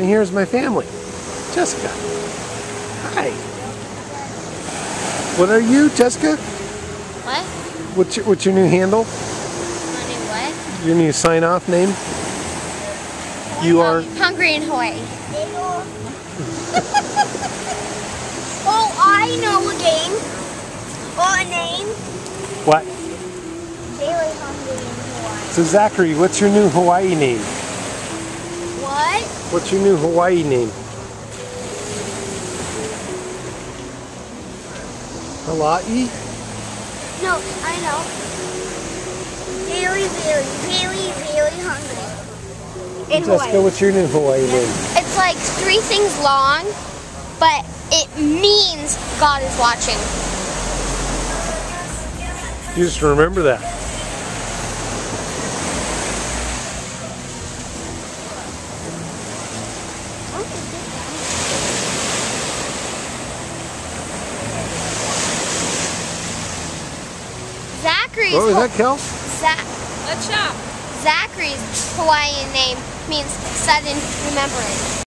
here is my family. Jessica. Hi. What are you, Jessica? What? What's your new handle? My new what? Your new sign-off name? You are... Hungry in Hawaii. Oh, I know a game. Or a name. What? Daily Hungry in Hawaii. So Zachary, what's your new Hawaii name? What? What's your new Hawaii name? Hawaii? No, I know. Daily Hungry. In Jessica, Hawaii. what's your new Hawaii name? It's like 3 things long, but it means God is watching. You just remember that. Zachary's Oh, is that Kel? Zachary's Hawaiian name means sudden remembrance.